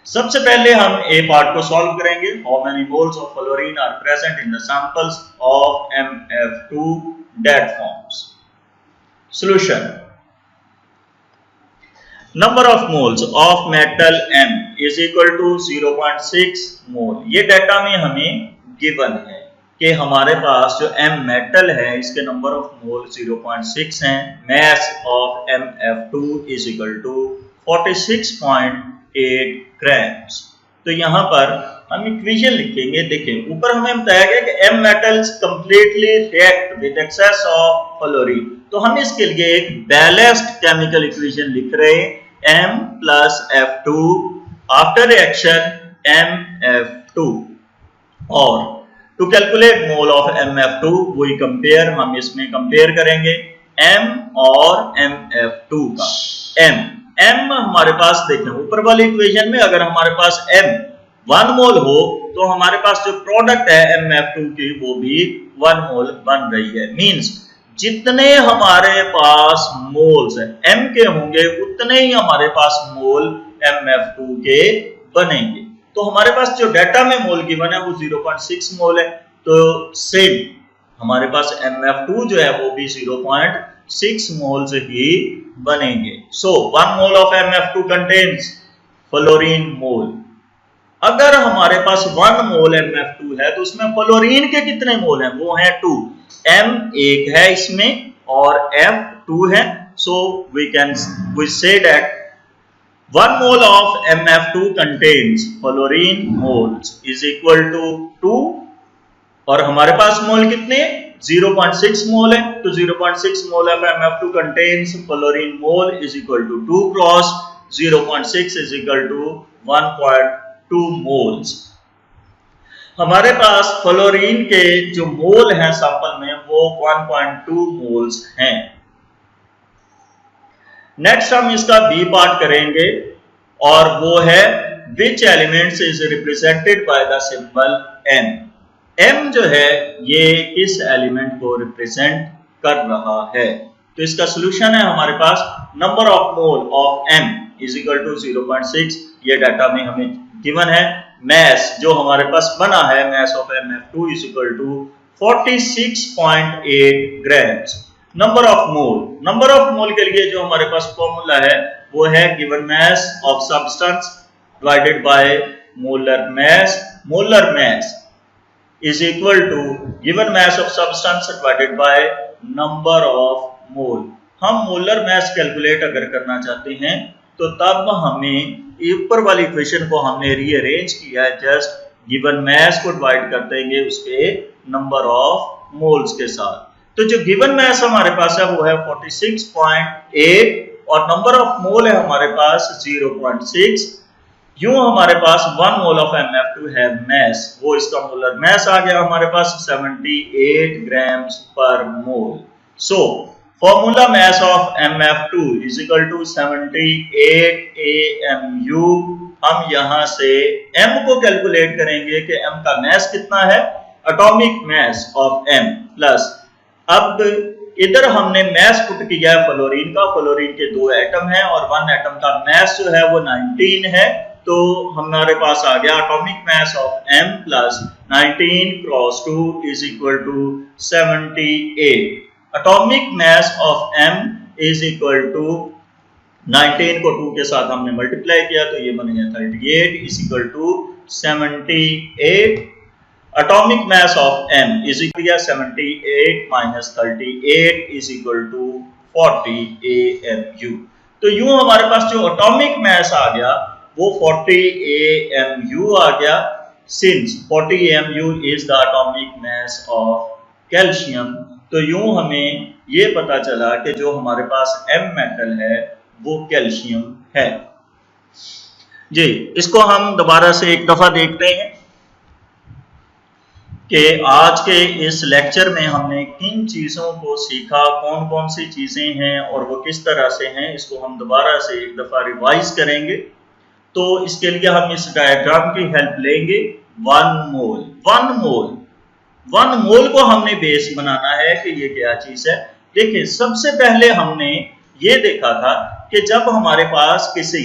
Speaker 1: सबसे पहले हम ए पार्ट को सॉल्व करेंगे। How many moles of fluorine are present in the samples of MF2 that forms. Solution, number of moles of metal M is equal to 0.6 mole. ये डेटा में हमें गिवन है कि हमारे पास जो M मेटल है इसके नंबर ऑफ मोल 0.6 हैं। Mass of MF2 is equal to 46.8 grams. तो यहाँ पर हम इक्वेशन लिखेंगे। देखें ऊपर हमें बताया गया कि M metals completely react with excess of fluorine, तो हम इसके लिए एक बैलेंस्ड केमिकल इक्वेशन लिख रहे हैं M plus F2 after reaction MF2। और to calculate mole of MF2 वही कंपेयर, हम इसमें कंपेयर करेंगे M और MF2 का। M हमारे पास देखें ऊपर वाली इक्वेशन में अगर हमारे पास M 1 मोल हो तो हमारे पास जो प्रोडक्ट है MF2 की वो भी 1 मोल बन रही है। मींस जितने हमारे पास मोल्स M के होंगे उतने ही हमारे पास मोल MF2 के बनेंगे। तो हमारे पास जो डेटा में मोल गिवन है वो 0.6 मोल है, तो सेम हमारे पास MF2 जो है वो भी 0.6 मोल्स ही बनेंगे। So 1 mole of MF2 contains fluorine mole. अगर हमारे पास 1 मोल MF2 है तो उसमें फ्लोरीन के कितने मोल हैं, वो हैं 2। M 1 है इसमें और F 2 है। सो we say that 1 mole of MF2 contains fluorine moles is equal to 2। और हमारे पास मोल कितने, 0.6 मोल है, तो 0.6 मोल of MF2 contains fluorine mole is equal to 2 cross 0.6 is equal to 1.2 moles। हमारे पास फ्लोरीन के जो मोल हैं सैंपल में वो 1.2 मोल्स हैं। नेक्स्ट हम इसका बी पार्ट करेंगे और वो है विच elements is represented by the symbol M। M जो है ये किस एलिमेंट को रिप्रेजेंट कर रहा है। तो इसका सॉल्यूशन है हमारे पास number of mole of M is equal to 0.6। ये डाटा में हमें गिवन है। mass जो हमारे पास बना है, mass of MF2 is equal to 46.8 grams. Number of मोल के लिए जो हमारे पास फॉर्मूला है वो है given mass of substance divided by molar mass is equal to given mass of substance divided by number of mole. हम मोलर mass कैलकुलेट अगर करना चाहते हैं तो तब हमें ऊपर वाली इक्वेशन को हमने रीअरेंज किया है, जस्ट गिवन मैस को डिवाइड कर देंगे उसके नंबर ऑफ मोल्स के साथ। तो जो गिवन मैस हमारे पास है वो है 46.8 और नंबर ऑफ मोल है हमारे पास 0.6। यूं हमारे पास 1 मोल ऑफ MF2 है मैस, वो इसका मोलर मैस आ गया हमारे पास 78 grams per mole. So formula mass of MF2 is equal to 78 AMU। हम यहां से M को कैलकुलेट करेंगे कि M का मैस कितना है, atomic mass of M plus, अब इधर हमने मैस पुट किया है फ्लोरीन का, फ्लोरीन के 2 एटम हैं और 1 एटम का मैस जो है वो 19 है, तो हमारे पास आ गया atomic mass of M plus 19 cross 2 is equal to 78। Atomic mass of M is equal to 19 को 2 के साथ हमने मल्टीप्लाई किया तो ये बन गया 38 is equal to 78। Atomic mass of M is equal to 78 minus 38 is equal to 40 AMU। तो यूं हमारे पास जो एटॉमिक मैस आ गया वो 40 AMU आ गया, since 40 AMU is the atomic mass of calcium. तो यूं हमें ये पता चला कि जो हमारे पास M मेटल है वो कैल्शियम है। जी, इसको हम दोबारा से एक दफा देखते हैं कि आज के इस लेक्चर में हमने किन चीजों को सीखा, कौन कौन सी चीजें हैं और वो किस तरह से हैं, इसको हम दोबारा से एक दफा रिवाइज करेंगे। तो इसके लिए हम इस डायग्राम की हेल्प लेंगे। 1 मोल को हमने बेस बनाना है कि ये क्या चीज है। देखिए, सबसे पहले हमने ये देखा था कि जब हमारे पास किसी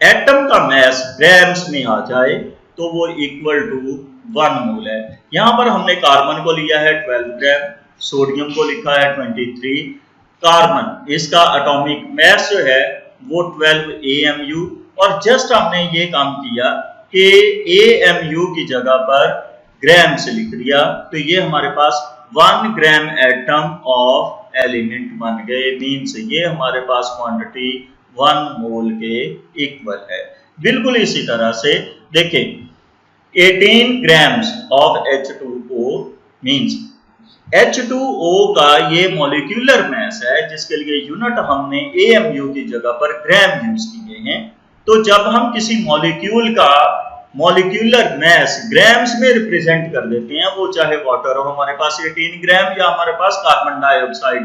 Speaker 1: एटम का मैस ग्राम्स में आ जाए तो वो इक्वल टू 1 मोल है। यहां पर हमने कार्बन को लिया है 12 ग्राम, सोडियम को लिखा है 23, कार्बन इसका एटॉमिक मैस जो है वो 12 AMU, और जस्ट हमने ये काम किया कि AMU की जगह पर ग्राम से लिख दिया, तो ये हमारे पास 1 ग्राम एटम ऑफ एलिमेंट बन गए, मींस ये हमारे पास क्वांटिटी 1 मोल के इक्वल है। बिल्कुल इसी तरह से देखें 18 grams of H2O means H2O का ये मॉलिक्यूलर मैस है जिसके लिए यूनिट हमने AMU की जगह पर ग्राम यूज किए हैं। तो जब हम किसी मॉलिक्यूल का मॉलिक्यूलर मैस ग्राम्स में रिप्रेजेंट कर देते हैं, वो चाहे वाटर हो हमारे पास 18 ग्राम या हमारे पास कार्बन डाइऑक्साइड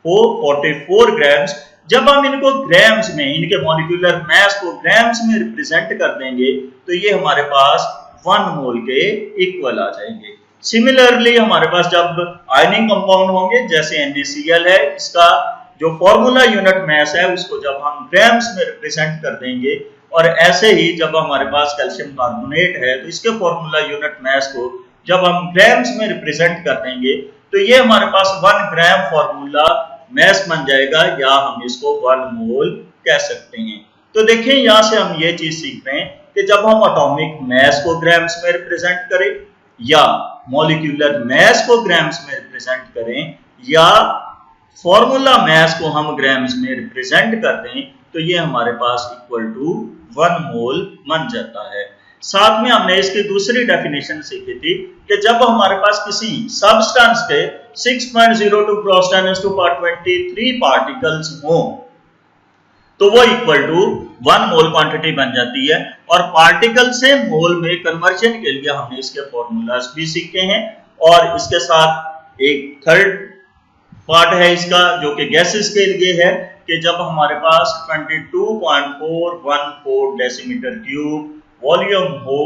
Speaker 1: हो 44 ग्राम्स, जब हम इनको ग्राम्स में, इनके मॉलिक्यूलर मैस को ग्राम्स में रिप्रेजेंट कर देंगे तो ये हमारे पास 1 मोल के इक्वल आ जाएंगे। सिमिलरली हमारे पास जब आयनिक कंपाउंड होंगे जैसे NaCl है, इसका जो फॉर्मूला यूनिट मैस है उसको जब हम ग्राम्स में रिप्रेजेंट कर देंगे, और ऐसे ही जब हमारे पास कैल्शियम कार्बोनेट है तो इसके फॉर्मूला यूनिट मैस को जब हम ग्राम्स में रिप्रेजेंट कर देंगे तो ये हमारे पास 1 ग्राम फॉर्मूला मैस बन जाएगा, या हम इसको 1 मोल कह सकते हैं। तो देखिए यहां से हम ये चीज सीख रहे हैं कि जब हम एटॉमिक मैस को ग्राम्स में रिप्रेजेंट करें या मॉलिक्यूलर मैस को ग्राम्स में रिप्रेजेंट करें या फॉर्मूला मैस को हम ग्राम्स में रिप्रेजेंट कर दें तो ये हमारे पास इक्वल टू 1 मोल बन जाता है। साथ में हमने इसकी दूसरी डेफिनेशन सीखी थी कि जब हमारे पास किसी सब्सटेंस के 6.02 क्रॉस 10⁻23 पार्टिकल्स हो तो वो इक्वल टू 1 मोल क्वांटिटी बन जाती है, और पार्टिकल से मोल में कन्वर्जन के लिए हमने इसके फॉर्मूलाज भी सीखे हैं। और इसके साथ एक थर्ड पार्ट है इसका जो कि गैसेस के लिए है कि जब हमारे पास 22.414 डेसीमीटर क्यूब वॉल्यूम हो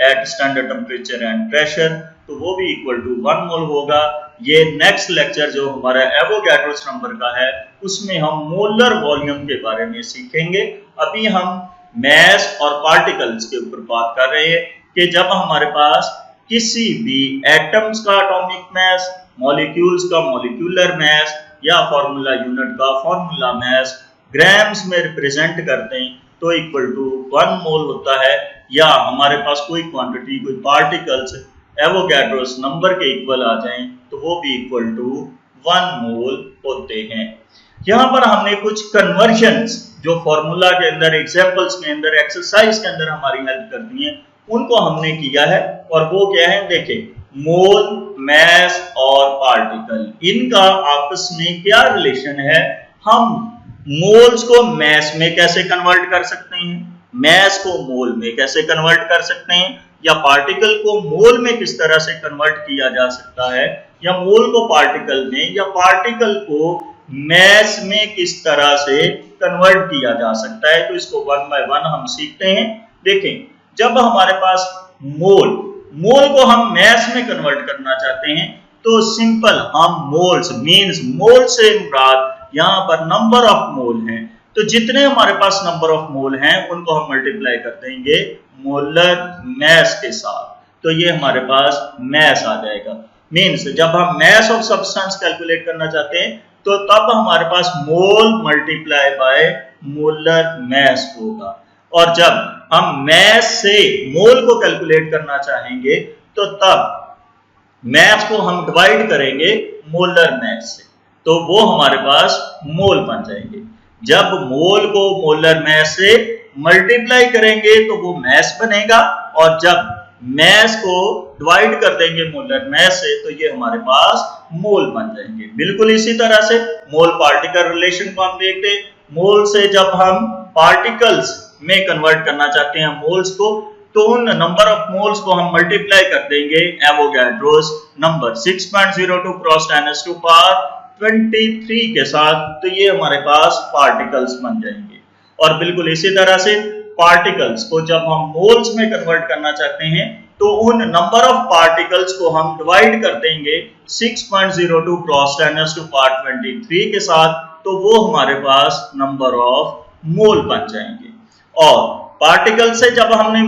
Speaker 1: at standard temperature and pressure तो वो भी इक्वल टू 1 मोल होगा। ये नेक्स्ट लेक्चर जो हमारा एवोगैड्रोस नंबर का है उसमें हम मोलर वॉल्यूम के बारे में सीखेंगे। अभी हम मैस और पार्टिकल्स के ऊपर बात कर रहे हैं कि जब हमारे पास किसी भी एटम्स का एटॉमिक मास, मॉलिक्यूल्स का मॉलिक्यूलर मास या फॉर्मूला यूनिट का फॉर्मूला मास ग्राम्स में रिप्रेजेंट करते हैं तो इक्वल टू 1 मोल होता है, या हमारे पास कोई क्वांटिटी, कोई पार्टिकल्स एवोगैड्रोस नंबर के इक्वल आ जाएं तो वो भी इक्वल टू 1 मोल होते हैं। यहाँ पर हमने कुछ कन्वर्जन्स जो फॉर्मूला के अंदर, एग्जांपल्स के अंदर, एक्सरसाइज के अंदर हमारी हेल्प करती हैं, उनको हमने किया है। और वो क्या है, देखें, मोल, मैस और पार्टिकल, इनका आपस में क्या रिलेशन है। हम मोल्स को मैस में कैसे कन्वर्ट कर सकते हैं, मैस को मोल में कैसे कन्वर्ट कर सकते हैं, या पार्टिकल को मोल में किस तरह से कन्वर्ट किया जा सकता है, या मोल को पार्टिकल में या पार्टिकल को मैस में किस तरह से कन्वर्ट किया जा सकता है। तो इसको 1 बाय 1 हम सीखते हैं। देखें, जब हमारे पास मोल को हम मैस में कन्वर्ट करना चाहते हैं तो सिंपल हम मोल्स मींस मोल से मुराद यहाँ पर नंबर ऑफ मोल हैं, तो जितने हमारे पास नंबर ऑफ मोल हैं उनको हम मल्टीप्लाई कर देंगे मोलर मैस के साथ, तो ये हमारे पास मैस आ जाएगा। मींस जब हम मैस ऑफ सब्सटेंस कैलकुलेट करना चाहते हैं तो तब हमारे पास मोल मल्टीप्लाई बाय मोलर मैस होगा, और जब हम मैस से मोल को कैलकुलेट करना चाहेंगे तो तब मैस को हम डिवाइड करेंगे मोलर मैस से, तो वो हमारे पास मोल बन जाएंगे। जब मोल को मोलर मैस से मल्टीप्लाई करेंगे तो वो मैस बनेगा, और जब मैस को डिवाइड कर देंगे मोलर मैस से तो ये हमारे पास मोल बन जाएंगे। बिल्कुल इसी तरह से मोल पार्टिकल रिलेशन को हम देखते हैं। मोल से जब हम पार्टिकल्स में कन्वर्ट करना चाहते हैं मोल्स को, तो उन नंबर ऑफ मोल्स को हम मल्टीप्लाई कर देंगे एवोगैड्रोस नंबर 6.02 क्रॉस 10⁻23 के साथ, तो ये हमारे पास पार्टिकल्स बन जाएंगे। और बिल्कुल इसी तरह से पार्टिकल्स को जब हम मोल्स में कन्वर्ट करना चाहते हैं तो उन नंबर ऑफ पार्टिकल्स को हम डिवाइड कर देंगे 6.02 क्रॉस 10⁻23 के साथ, तो वो हमारे पास नंबर ऑफ मोल बन जाएंगे। और पार्टिकल से जब हमने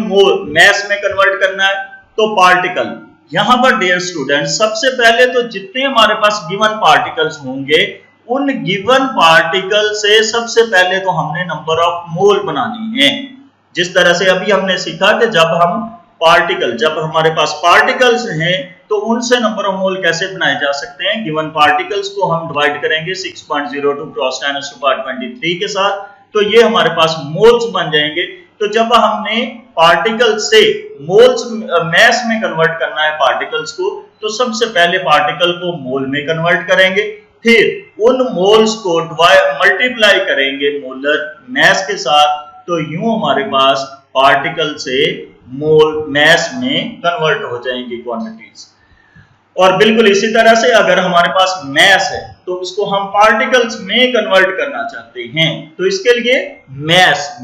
Speaker 1: मैस में कन्वर्ट करना है तो पार्टिकल, यहां पर डियर स्टूडेंट सबसे पहले तो जितने हमारे पास गिवन पार्टिकल्स होंगे उन गिवन पार्टिकल से सबसे पहले तो हमने नंबर ऑफ मोल बनानी है। जिस तरह से अभी हमने सीखा कि जब हमारे पास पार्टिकल्स हैं तो उनसे नंबर ऑफ मोल कैसे बनाए जा सकते हैं। गिवन पार्टिकल्स को हम डिवाइड करेंगे 6.02 क्रॉस 10⁻23 के साथ, तो ये हमारे पास मोल्स बन जाएंगे। तो जब हमने पार्टिकल से मोल्स मैस में कन्वर्ट करना है पार्टिकल्स को, तो सबसे पहले पार्टिकल को मोल में कन्वर्ट करेंगे, फिर उन मोल्स को मल्टीप्लाई करेंगे मोलर मैस के साथ, तो यूं हमारे पास पार्टिकल से मोल मैस में कन्वर्ट हो जाएंगी क्वांटिटीज। और बिल्कुल इसी तरह से अगर हमारे पास मैस है तो उसको हम पार्टिकल्स में कन्वर्ट करना चाहते हैं, तो इसके लिए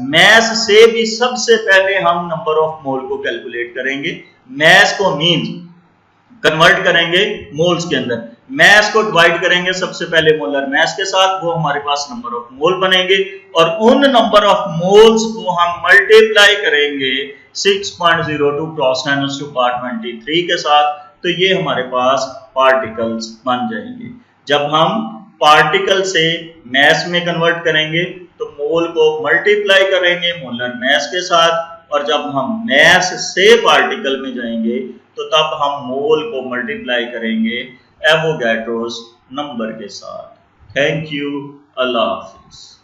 Speaker 1: मैस से भी सबसे पहले हम नंबर ऑफ मोल को कैलकुलेट करेंगे। मैस को मींस कन्वर्ट करेंगे मोल्स के अंदर, मैस को डिवाइड करेंगे सबसे पहले मोलर मैस के साथ, वो हमारे पास नंबर ऑफ मोल बनेंगे, और उन नंबर ऑफ मोल्स को हम मल्टीप्लाई करेंगे 6.02 क्रॉस 10⁻23 के साथ, तो ये हमारे पास पार्टिकल्स बन जाएंगे। जब हम पार्टिकल से मैस में कन्वर्ट करेंगे तो मोल को मल्टीप्लाई करेंगे मोलर मैस के साथ, और जब हम मैस से पार्टिकल में जाएंगे तो तब हम मोल को मल्टीप्लाई करेंगे एवोगैड्रोस नंबर के साथ। Thank you, Allah Hafiz.